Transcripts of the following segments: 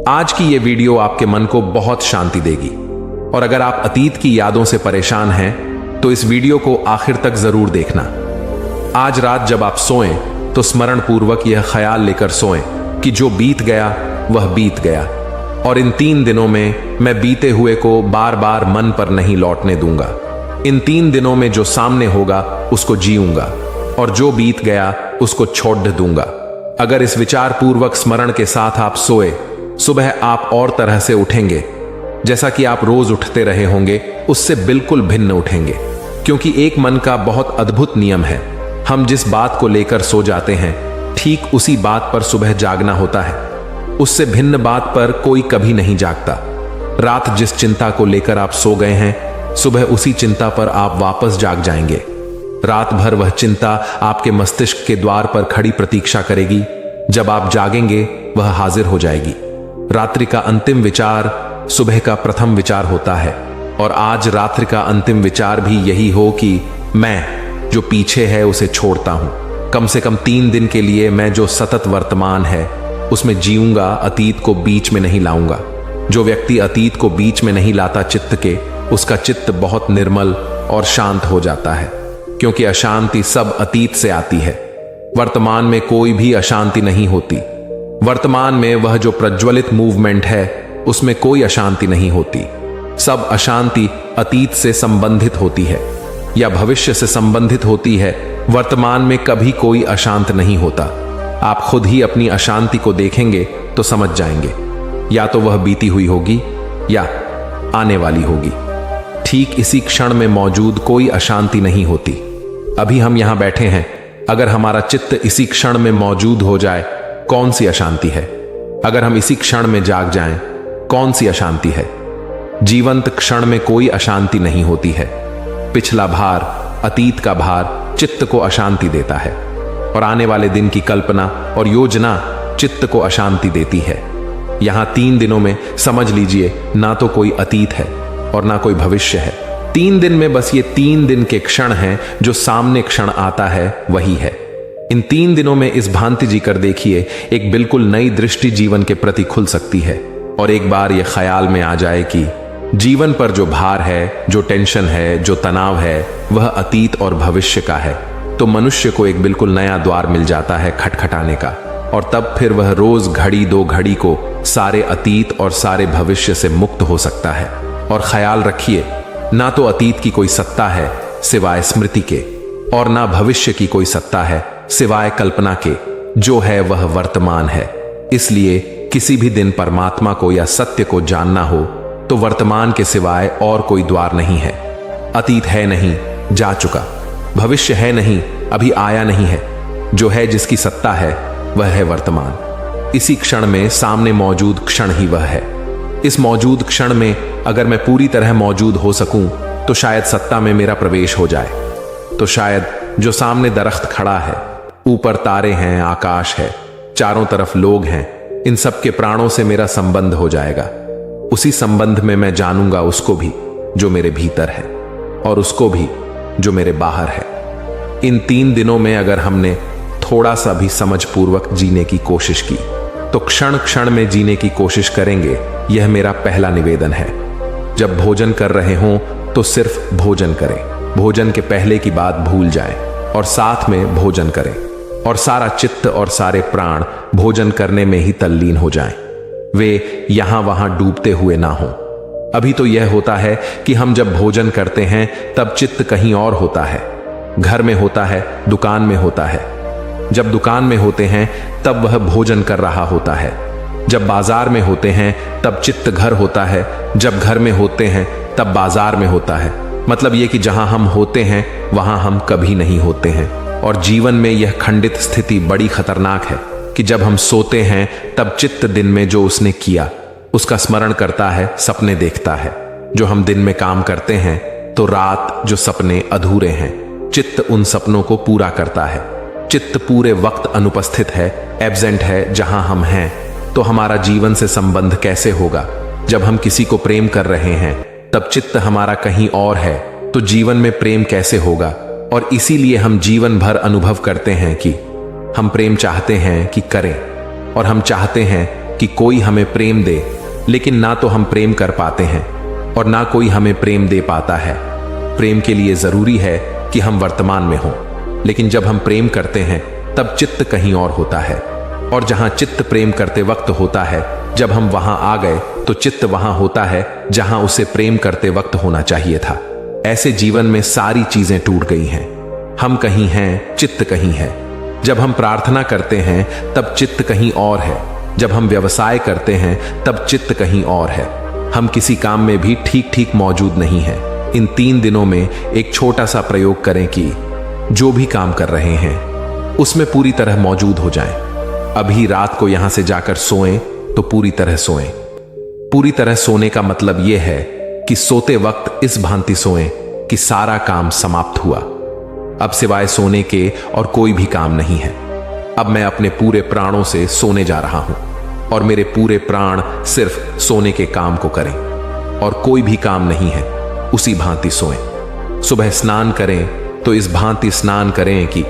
आज की ये वीडियो आपके मन को बहुत शांति देगी और अगर आप अतीत की यादों से परेशान हैं तो इस वीडियो को आखिर तक जरूर देखना। आज रात जब आप सोएं तो स्मरण पूर्वक यह ख्याल लेकर सोएं कि जो बीत गया वह बीत गया और इन 3 दिनों में मैं बीते हुए को बार बार मन पर नहीं लौटने दूंगा। इन 3 दिनों में जो सामने होगा उसको जीऊंगा और जो बीत गया उसको छोड़ दूंगा। अगर इस विचार पूर्वक स्मरण के साथ आप सोए, सुबह आप और तरह से उठेंगे, जैसा कि आप रोज उठते रहे होंगे उससे बिल्कुल भिन्न उठेंगे। क्योंकि एक मन का बहुत अद्भुत नियम है, हम जिस बात को लेकर सो जाते हैं ठीक उसी बात पर सुबह जागना होता है। उससे भिन्न बात पर कोई कभी नहीं जागता। रात जिस चिंता को लेकर आप सो गए हैं, सुबह उसी चिंता पर आप वापस जाग जाएंगे। रात भर वह चिंता आपके मस्तिष्क के द्वार पर खड़ी प्रतीक्षा करेगी। जब आप जागेंगे वह हाजिर हो जाएगी। रात्रि का अंतिम विचार सुबह का प्रथम विचार होता है और आज रात्रि का अंतिम विचार भी यही हो कि मैं जो पीछे है उसे छोड़ता हूं। कम से कम 3 दिन के लिए मैं जो सतत वर्तमान है उसमें जीऊंगा, अतीत को बीच में नहीं लाऊंगा। जो व्यक्ति अतीत को बीच में नहीं लाता चित्त के, उसका चित्त बहुत निर्मल और शांत हो जाता है। क्योंकि अशांति सब अतीत से आती है, वर्तमान में कोई भी अशांति नहीं होती। वर्तमान में वह जो प्रज्वलित मूवमेंट है उसमें कोई अशांति नहीं होती। सब अशांति अतीत से संबंधित होती है या भविष्य से संबंधित होती है। वर्तमान में कभी कोई अशांत नहीं होता। आप खुद ही अपनी अशांति को देखेंगे तो समझ जाएंगे, या तो वह बीती हुई होगी या आने वाली होगी। ठीक इसी क्षण में मौजूद कोई अशांति नहीं होती। अभी हम यहां बैठे हैं, अगर हमारा चित्त इसी क्षण में मौजूद हो जाए, कौन सी अशांति है? अगर हम इसी क्षण में जाग जाएं, कौन सी अशांति है? जीवंत क्षण में कोई अशांति नहीं होती है। पिछला भार, अतीत का भार चित्त को अशांति देता है और आने वाले दिन की कल्पना और योजना चित्त को अशांति देती है। यहां 3 दिनों में समझ लीजिए, ना तो कोई अतीत है और ना कोई भविष्य है। 3 दिन में बस ये 3 दिन के क्षण हैं, जो सामने क्षण आता है वही है। इन 3 दिनों में इस भांति जी कर देखिए, एक बिल्कुल नई दृष्टि जीवन के प्रति खुल सकती है और एक बार ये ख्याल में आ जाए कि जीवन पर जो भार है, जो टेंशन है, जो तनाव है, वह अतीत और भविष्य का है, तो मनुष्य को एक बिल्कुल नया द्वार मिल जाता है खटखटाने का। और तब फिर वह रोज घड़ी 2 घड़ी को सारे अतीत और सारे भविष्य से मुक्त हो सकता है। और ख्याल रखिए, ना तो अतीत की कोई सत्ता है सिवाय स्मृति के और ना भविष्य की कोई सत्ता है सिवाय कल्पना के। जो है वह वर्तमान है। इसलिए किसी भी दिन परमात्मा को या सत्य को जानना हो तो वर्तमान के सिवाय और कोई द्वार नहीं है। अतीत है नहीं, जा चुका। भविष्य है नहीं, अभी आया नहीं है। जो है, जिसकी सत्ता है, वह है वर्तमान। इसी क्षण में सामने मौजूद क्षण ही वह है। इस मौजूद क्षण में अगर मैं पूरी तरह मौजूद हो सकूं तो शायद सत्ता में मेरा प्रवेश हो जाए। तो शायद जो सामने दरख्त खड़ा है, ऊपर तारे हैं, आकाश है, चारों तरफ लोग हैं, इन सब के प्राणों से मेरा संबंध हो जाएगा। उसी संबंध में मैं जानूंगा उसको भी जो मेरे भीतर है और उसको भी जो मेरे बाहर है। इन 3 दिनों में अगर हमने थोड़ा सा भी समझ पूर्वक जीने की कोशिश की तो क्षण क्षण में जीने की कोशिश करेंगे। यह मेरा पहला निवेदन है। जब भोजन कर रहे हों तो सिर्फ भोजन करें। भोजन के पहले की बात भूल जाएं और साथ में भोजन करें और सारा चित्त और सारे प्राण भोजन करने में ही तल्लीन हो जाएं। वे यहां वहां डूबते हुए ना हों। अभी तो यह होता है कि हम जब भोजन करते हैं तब चित्त कहीं और होता है। घर में होता है, दुकान में होता है। जब दुकान में होते हैं तब वह भोजन कर रहा होता है। जब बाजार में होते हैं तब चित्त घर होता है। जब घर में होते हैं तब बाजार में होता है। मतलब यह कि जहां हम होते हैं वहां हम कभी नहीं होते हैं। और जीवन में यह खंडित स्थिति बड़ी खतरनाक है कि जब हम सोते हैं तब चित्त दिन में जो उसने किया उसका स्मरण करता है, सपने देखता है। जो हम दिन में काम करते हैं तो रात जो सपने अधूरे हैं, चित्त उन सपनों को पूरा करता है। चित्त पूरे वक्त अनुपस्थित है, एब्सेंट है जहां हम हैं। तो हमारा जीवन से संबंध कैसे होगा? जब हम किसी को प्रेम कर रहे हैं तब चित्त हमारा कहीं और है, तो जीवन में प्रेम कैसे होगा? और इसीलिए हम जीवन भर अनुभव करते हैं कि हम प्रेम चाहते हैं कि करें और हम चाहते हैं कि कोई हमें प्रेम दे, लेकिन ना तो हम प्रेम कर पाते हैं और ना कोई हमें प्रेम दे पाता है। प्रेम के लिए जरूरी है कि हम वर्तमान में हों, लेकिन जब हम प्रेम करते हैं तब चित्त कहीं और होता है, और जहां चित्त प्रेम करते वक्त होता है, जब हम वहां आ गए तो चित्त वहां होता है जहां उसे प्रेम करते वक्त होना चाहिए था। ऐसे जीवन में सारी चीजें टूट गई हैं। हम कहीं हैं, चित्त कहीं है। जब हम प्रार्थना करते हैं तब चित्त कहीं और है। जब हम व्यवसाय करते हैं तब चित्त कहीं और है। हम किसी काम में भी ठीक ठीक मौजूद नहीं है। इन 3 दिनों में एक छोटा सा प्रयोग करें कि जो भी काम कर रहे हैं उसमें पूरी तरह मौजूद हो जाएं। अभी रात को यहां से जाकर सोएं तो पूरी तरह सोएं। पूरी तरह सोने का मतलब यह है कि सोते वक्त इस भांति सोएं कि सारा काम समाप्त हुआ। अब सिवाय सोने के और कोई भी काम नहीं है। अब मैं अपने पूरे प्राणों से सोने जा रहा हूं और मेरे पूरे प्राण सिर्फ सोने के काम को करें और कोई भी काम नहीं है। उसी भांति सोएं। सुबह स्नान करें तो इस भांति स्नान करें कि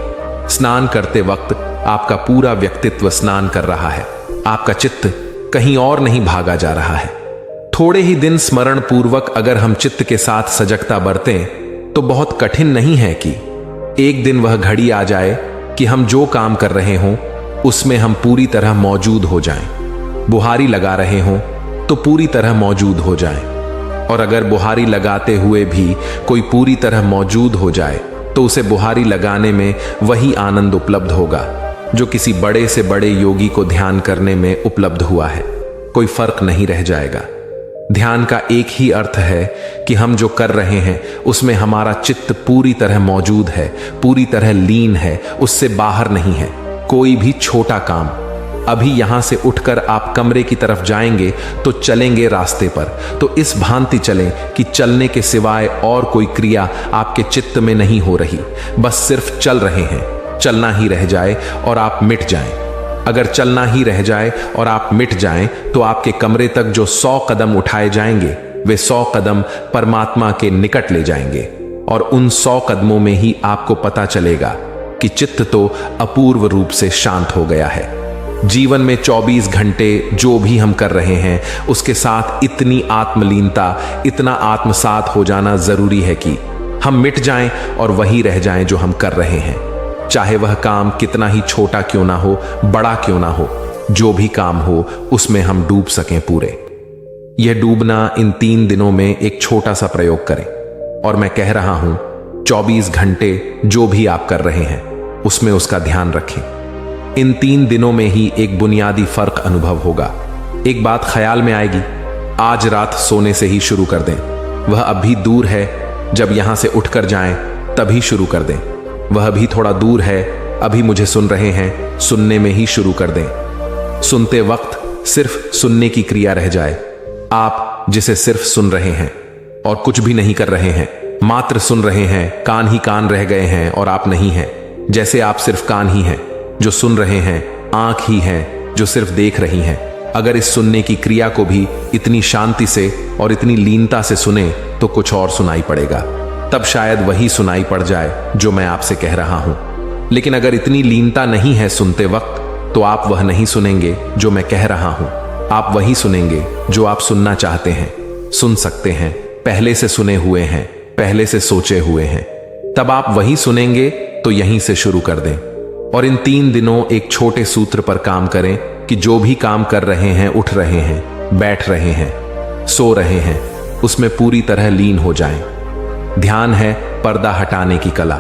स्नान करते वक्त आपका पूरा व्यक्तित्व स्नान कर रहा है। आपका चित्त कहीं और नहीं भागा जा रहा है। थोड़े ही दिन स्मरण पूर्वक अगर हम चित्त के साथ सजगता बरतें तो बहुत कठिन नहीं है कि एक दिन वह घड़ी आ जाए कि हम जो काम कर रहे हों उसमें हम पूरी तरह मौजूद हो जाएं। बुहारी लगा रहे हों तो पूरी तरह मौजूद हो जाएं, और अगर बुहारी लगाते हुए भी कोई पूरी तरह मौजूद हो जाए तो उसे बुहारी लगाने में वही आनंद उपलब्ध होगा जो किसी बड़े से बड़े योगी को ध्यान करने में उपलब्ध हुआ है। कोई फर्क नहीं रह जाएगा। ध्यान का एक ही अर्थ है कि हम जो कर रहे हैं उसमें हमारा चित्त पूरी तरह मौजूद है, पूरी तरह लीन है, उससे बाहर नहीं है। कोई भी छोटा काम, अभी यहां से उठकर आप कमरे की तरफ जाएंगे तो चलेंगे रास्ते पर, तो इस भांति चलें कि चलने के सिवाय और कोई क्रिया आपके चित्त में नहीं हो रही, बस सिर्फ चल रहे हैं। चलना ही रह जाए और आप मिट जाएं। अगर चलना ही रह जाए और आप मिट जाएं तो आपके कमरे तक जो 100 कदम उठाए जाएंगे वे 100 कदम परमात्मा के निकट ले जाएंगे, और उन 100 कदमों में ही आपको पता चलेगा कि चित्त तो अपूर्व रूप से शांत हो गया है। जीवन में 24 घंटे जो भी हम कर रहे हैं उसके साथ इतनी आत्मलीनता, इतना आत्मसात हो जाना जरूरी है कि हम मिट जाएं और वही रह जाएं जो हम कर रहे हैं। चाहे वह काम कितना ही छोटा क्यों ना हो, बड़ा क्यों ना हो, जो भी काम हो उसमें हम डूब सकें पूरे। यह डूबना इन 3 दिनों में एक छोटा सा प्रयोग करें, और मैं कह रहा हूं 24 घंटे जो भी आप कर रहे हैं उसमें उसका ध्यान रखें। इन 3 दिनों में ही एक बुनियादी फर्क अनुभव होगा। एक बात ख्याल में आएगी, आज रात सोने से ही शुरू कर दें। वह अभी दूर है, जब यहां से उठकर जाएं तभी शुरू कर दें। वह भी थोड़ा दूर है, अभी मुझे सुन रहे हैं, सुनने में ही शुरू कर दें। सुनते वक्त सिर्फ सुनने की क्रिया रह जाए। आप जिसे सिर्फ सुन रहे हैं और कुछ भी नहीं कर रहे हैं, मात्र सुन रहे हैं, कान ही कान रह गए हैं और आप नहीं हैं। जैसे आप सिर्फ कान ही हैं जो सुन रहे हैं, आंख ही हैं जो सिर्फ देख रही हैं। अगर इस सुनने की क्रिया को भी इतनी शांति से और इतनी लीनता से सुने तो कुछ और सुनाई पड़ेगा। तब शायद वही सुनाई पड़ जाए जो मैं आपसे कह रहा हूं। लेकिन अगर इतनी लीनता नहीं है सुनते वक्त, तो आप वह नहीं सुनेंगे जो मैं कह रहा हूं। आप वही सुनेंगे जो आप सुनना चाहते हैं, सुन सकते हैं, पहले से सुने हुए हैं, पहले से सोचे हुए हैं। तब आप वही सुनेंगे, तो यहीं से शुरू कर दें। और इन 3 दिनों एक छोटे सूत्र पर काम करें कि जो भी काम कर रहे हैं, उठ रहे हैं, बैठ रहे हैं, सो रहे हैं, उसमें पूरी तरह लीन हो जाएं। ध्यान है पर्दा हटाने की कला,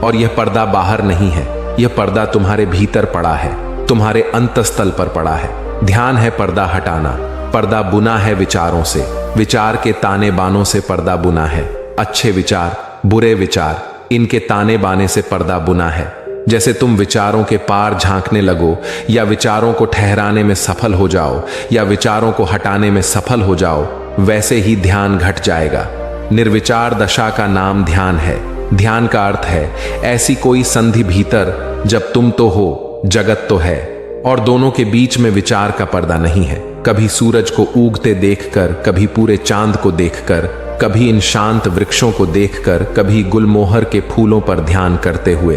और यह पर्दा बाहर नहीं है, यह पर्दा तुम्हारे भीतर पड़ा है, तुम्हारे अंतस्थल पर पड़ा है। ध्यान है पर्दा हटाना। पर्दा बुना है विचारों से, विचार के ताने बानों से पर्दा बुना है। अच्छे विचार, बुरे विचार, इनके ताने बाने से पर्दा बुना है। जैसे तुम विचारों के पार झांकने लगो, या विचारों को ठहराने में सफल हो जाओ, या विचारों को हटाने में सफल हो जाओ, वैसे ही ध्यान घट जाएगा। निर्विचार दशा का नाम ध्यान है। ध्यान का अर्थ है ऐसी कोई संधि भीतर जब तुम तो हो, जगत तो है, और दोनों के बीच में विचार का पर्दा नहीं है। कभी सूरज को उगते देखकर, कभी पूरे चांद को देखकर, कभी इन शांत वृक्षों को देखकर, कभी गुलमोहर के फूलों पर ध्यान करते हुए।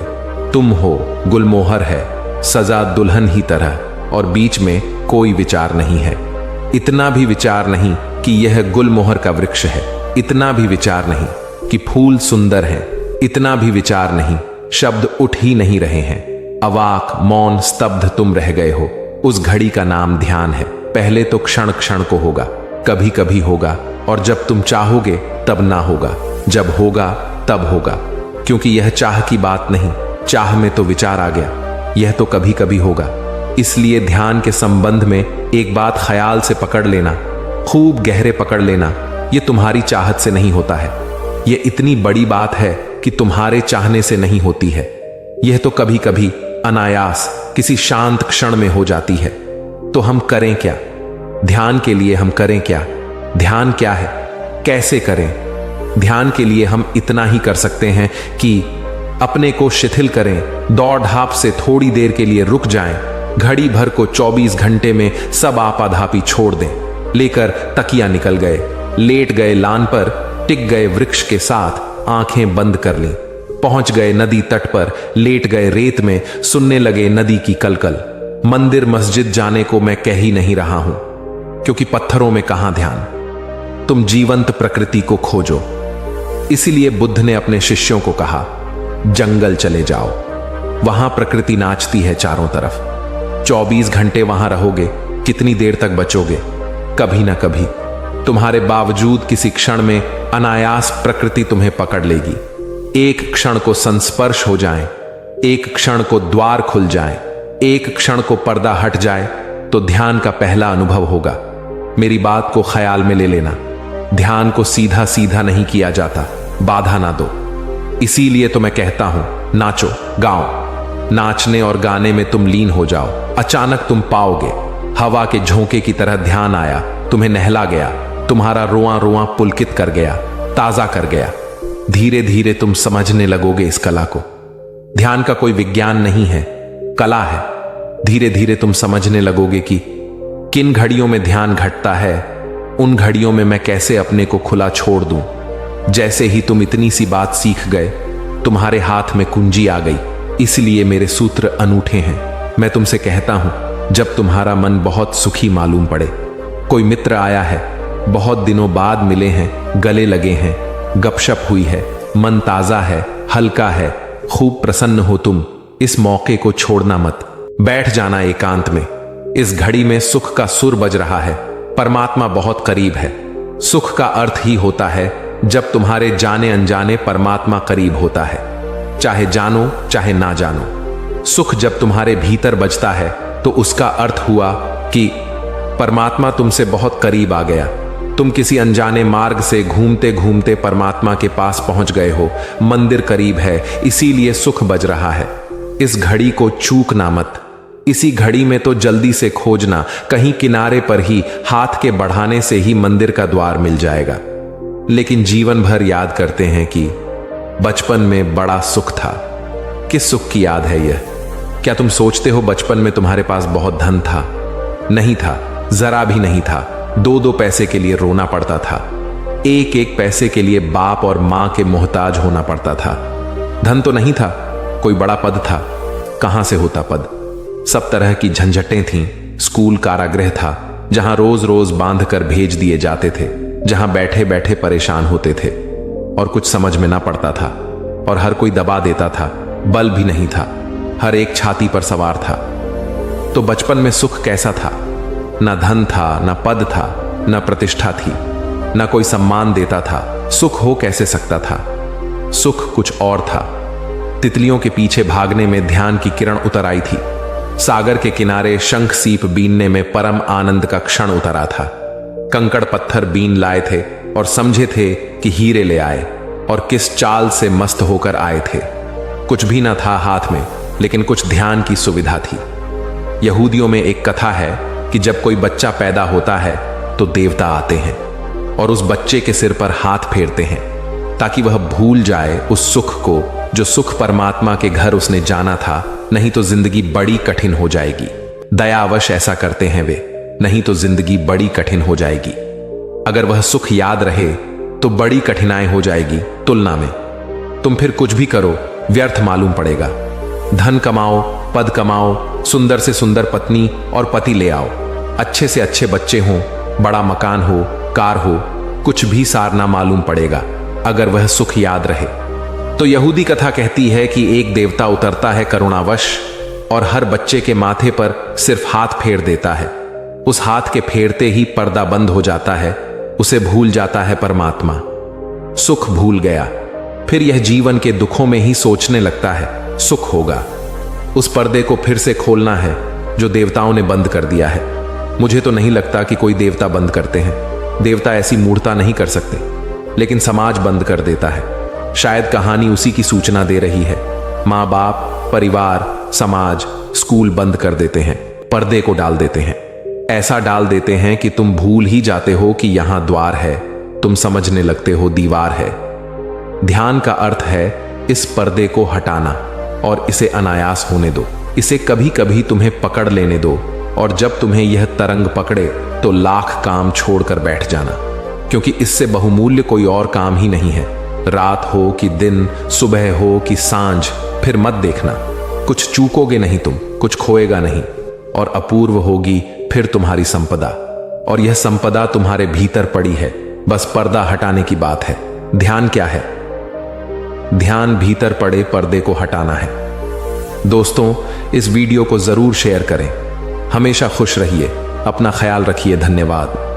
तुम हो, गुलमोहर है, सजा दुल्हन ही तरह, और बीच में कोई विचार नहीं है। इतना भी विचार नहीं कि यह गुलमोहर का वृक्ष है, इतना भी विचार नहीं कि फूल सुंदर हैं, इतना भी विचार नहीं, शब्द उठ ही नहीं रहे हैं। अवाक, मौन, स्तब्ध तुम रह गए हो। उस घड़ी का नाम ध्यान है। पहले तो क्षण क्षण को होगा, कभी कभी होगा, और जब तुम चाहोगे तब ना होगा, जब होगा तब होगा। क्योंकि यह चाह की बात नहीं, चाह में तो विचार आ गया, यह तो कभी कभी होगा। इसलिए ध्यान के संबंध में एक बात ख्याल से पकड़ लेना, खूब गहरे पकड़ लेना, यह तुम्हारी चाहत से नहीं होता है। यह इतनी बड़ी बात है कि तुम्हारे चाहने से नहीं होती है। यह तो कभी कभी अनायास किसी शांत क्षण में हो जाती है। तो हम करें क्या? ध्यान के लिए हम करें क्या? ध्यान क्या है? कैसे करें? ध्यान के लिए हम इतना ही कर सकते हैं कि अपने को शिथिल करें, दौड़ धाप से थोड़ी देर के लिए रुक जाएं, घड़ी भर को 24 घंटे में सब आपाधापी छोड़ दें, लेकर तकिया निकल गए, लेट गए लान पर, टिक गए वृक्ष के साथ, आंखें बंद कर लीं, पहुंच गए नदी तट पर, लेट गए रेत में, सुनने लगे नदी की कलकल। मंदिर मस्जिद जाने को मैं कह ही नहीं रहा हूं, क्योंकि पत्थरों में कहां ध्यान। तुम जीवंत प्रकृति को खोजो। इसीलिए बुद्ध ने अपने शिष्यों को कहा, जंगल चले जाओ, वहां प्रकृति नाचती है चारों तरफ। 24 घंटे वहां रहोगे, कितनी देर तक बचोगे? कभी ना कभी तुम्हारे बावजूद किसी क्षण में अनायास प्रकृति तुम्हें पकड़ लेगी। एक क्षण को संस्पर्श हो जाए, एक क्षण को द्वार खुल जाए, एक क्षण को पर्दा हट जाए, तो ध्यान का पहला अनुभव होगा। मेरी बात को ख्याल में ले लेना। ध्यान को सीधा सीधा नहीं किया जाता, बाधा ना दो। इसीलिए तो मैं कहता हूं, नाचो, गाओ। नाचने और गाने में तुम लीन हो जाओ। अचानक तुम पाओगे, हवा के झोंके की तरह ध्यान आया, तुम्हें नहला गया, तुम्हारा रोआं रोआं पुलकित कर गया, ताजा कर गया। धीरे धीरे तुम समझने लगोगे इस कला को। ध्यान का कोई विज्ञान नहीं है, कला है। धीरे धीरे तुम समझने लगोगे कि किन घड़ियों में ध्यान घटता है, उन घड़ियों में मैं कैसे अपने को खुला छोड़ दूं। जैसे ही तुम इतनी सी बात सीख गए, तुम्हारे हाथ में कुंजी आ गई। इसलिए मेरे सूत्र अनूठे हैं। मैं तुमसे कहता हूं, जब तुम्हारा मन बहुत सुखी मालूम पड़े, कोई मित्र आया है, बहुत दिनों बाद मिले हैं, गले लगे हैं, गपशप हुई है, मन ताजा है, हल्का है, खूब प्रसन्न हो तुम, इस मौके को छोड़ना मत। बैठ जाना एकांत में। इस घड़ी में सुख का सुर बज रहा है, परमात्मा बहुत करीब है। सुख का अर्थ ही होता है जब तुम्हारे जाने अनजाने परमात्मा करीब होता है, चाहे जानो चाहे ना जानो। सुख जब तुम्हारे भीतर बजता है तो उसका अर्थ हुआ कि परमात्मा तुमसे बहुत करीब आ गया। तुम किसी अनजाने मार्ग से घूमते घूमते परमात्मा के पास पहुंच गए हो। मंदिर करीब है, इसीलिए सुख बज रहा है। इस घड़ी को चूकना मत। इसी घड़ी में तो जल्दी से खोजना, कहीं किनारे पर ही हाथ के बढ़ाने से ही मंदिर का द्वार मिल जाएगा। लेकिन जीवन भर याद करते हैं कि बचपन में बड़ा सुख था। किस सुख की याद है यह? क्या तुम सोचते हो बचपन में तुम्हारे पास बहुत धन था? नहीं था, जरा भी नहीं था। 2-2 पैसे के लिए रोना पड़ता था। 1-1 पैसे के लिए बाप और मां के मोहताज होना पड़ता था। धन तो नहीं था, कोई बड़ा पद था, कहां से होता पद? सब तरह की झंझटें थीं। स्कूल कारागृह था, जहां रोज रोज बांध कर भेज दिए जाते थे, जहां बैठे बैठे परेशान होते थे और कुछ समझ में ना पड़ता था, और हर कोई दबा देता था, बल भी नहीं था, हर एक छाती पर सवार था। तो बचपन में सुख कैसा था? ना धन था, ना पद था, ना प्रतिष्ठा थी, ना कोई सम्मान देता था। सुख हो कैसे सकता था? सुख कुछ और था। तितलियों के पीछे भागने में ध्यान की किरण उतर आई थी। सागर के किनारे शंख सीप बीनने में परम आनंद का क्षण उतरा था। कंकड़ पत्थर बीन लाए थे और समझे थे कि हीरे ले आए, और किस चाल से मस्त होकर आए थे। कुछ भी ना था हाथ में, लेकिन कुछ ध्यान की सुविधा थी। यहूदियों में एक कथा है कि जब कोई बच्चा पैदा होता है तो देवता आते हैं और उस बच्चे के सिर पर हाथ फेरते हैं, ताकि वह भूल जाए उस सुख को जो सुख परमात्मा के घर उसने जाना था। नहीं तो जिंदगी बड़ी कठिन हो जाएगी। दयावश ऐसा करते हैं वे, नहीं तो जिंदगी बड़ी कठिन हो जाएगी। अगर वह सुख याद रहे तो बड़ी कठिनाई हो जाएगी तुलना में। तुम फिर कुछ भी करो व्यर्थ मालूम पड़ेगा। धन कमाओ, पद कमाओ, सुंदर से सुंदर पत्नी और पति ले आओ, अच्छे से अच्छे बच्चे हों, बड़ा मकान हो, कार हो, कुछ भी सार ना मालूम पड़ेगा अगर वह सुख याद रहे। तो यहूदी कथा कहती है कि एक देवता उतरता है करुणावश और हर बच्चे के माथे पर सिर्फ हाथ फेर देता है। उस हाथ के फेरते ही पर्दा बंद हो जाता है, उसे भूल जाता है परमात्मा। सुख भूल गया, फिर यह जीवन के दुखों में ही सोचने लगता है सुख होगा। उस पर्दे को फिर से खोलना है जो देवताओं ने बंद कर दिया है। मुझे तो नहीं लगता कि कोई देवता बंद करते हैं, देवता ऐसी मूर्खता नहीं कर सकते, लेकिन समाज बंद कर देता है। शायद कहानी उसी की सूचना दे रही है। माँ बाप, परिवार, समाज, स्कूल बंद कर देते हैं, पर्दे को डाल देते हैं। ऐसा डाल देते हैं कि तुम भूल ही जाते हो कि यहां द्वार है, तुम समझने लगते हो दीवार है। ध्यान का अर्थ है इस पर्दे को हटाना और इसे अनायास होने दो। इसे कभी कभी तुम्हें पकड़ लेने दो और जब तुम्हें यह तरंग पकड़े तो लाख काम छोड़कर बैठ जाना, क्योंकि इससे बहुमूल्य कोई और काम ही नहीं है। रात हो कि दिन, सुबह हो कि सांझ, फिर मत देखना। कुछ चूकोगे नहीं तुम, कुछ खोएगा नहीं, और अपूर्व होगी फिर तुम्हारी संपदा। और यह संपदा तुम्हारे भीतर पड़ी है, बस पर्दा हटाने की बात है। ध्यान क्या है? ध्यान भीतर पड़े पर्दे को हटाना है। दोस्तों, इस वीडियो को जरूर शेयर करें। हमेशा खुश रहिए, अपना ख्याल रखिए। धन्यवाद।